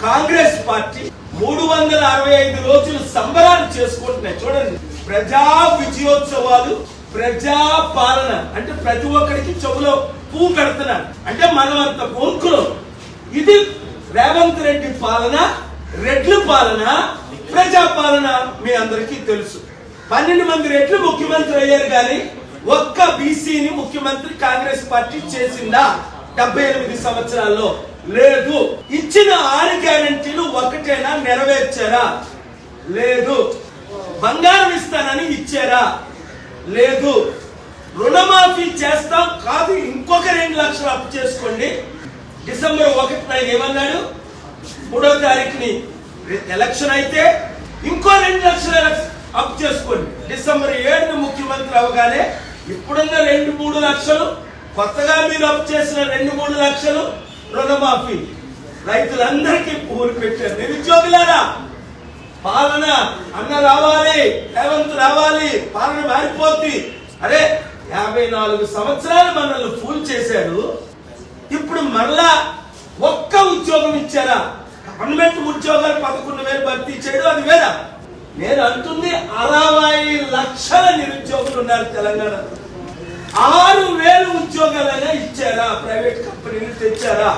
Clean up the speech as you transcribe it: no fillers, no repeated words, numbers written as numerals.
Congress party 365 రోజులు సంబరాలు చేసుకుంటున్నాయి. చూడండి, ప్రజా విజయోత్సవాలు, ప్రజా పాలన అంటే ప్రతి ఒక్కరికి చెవులో పువ్వు పెడుతున్నారు. అంటే మనమంత మూర్ఖులు. ఇది రేవంత్ రెడ్డి పాలన, రెడ్ల పాలన, ప్రజా పాలన మీ అందరికీ తెలుసు. 12 మంది రెడ్లు ముఖ్యమంత్రి అయ్యారు, కానీ ఒక్క బీసీని ముఖ్యమంత్రి కాంగ్రెస్ పార్టీ చేసిందా 78 సంవత్సరాల్లో? లేదు. ఇచ్చిన 6 గ్యారెంటీలు ఒకటేనా నెరవేర్చారా? లేదు. బంగారం ఇస్తానని ఇచ్చారా? లేదు. రుణమాఫీ చేస్తాం కాదు, ఇంకొక 2 లక్షలు అప్పు చేసుకోండి. డిసెంబర్ 1న ఏమన్నాడు? 3వ తారీఖుని ఎలక్షన్ అయితే ఇంకో 2 లక్షల అప్పు చేసుకోండి. డిసెంబర్ 7న ముఖ్యమంత్రి అవగానే ఇప్పుడున్న 2-3 లక్షలు, కొత్తగా మీరు అప్పు చేసిన 2-3 లక్షలు రుణమాఫీ. రైతులందరికీ పువ్వులు పెట్టారు. నిరుద్యోగులారా, పాలన అన్న రావాలి, రేవంత్ రావాలి, పాలన మారిపోద్ది. అరే 54 సంవత్సరాలు మనల్ని ఫూల్ చేశారు. ఇప్పుడు మరలా ఒక్క ఉద్యోగం ఇచ్చారా? గవర్నమెంట్ ఉద్యోగాలు 11,000 భర్తీ చేయడం అది వేరా. నేను అంటుంది 60 లక్షల నిరుద్యోగులు ఉన్నారు తెలంగాణలో. 6,000 ఉద్యోగాలైనా ఇచ్చారా? ప్రైవేట్ కంపెనీలు తెచ్చారా?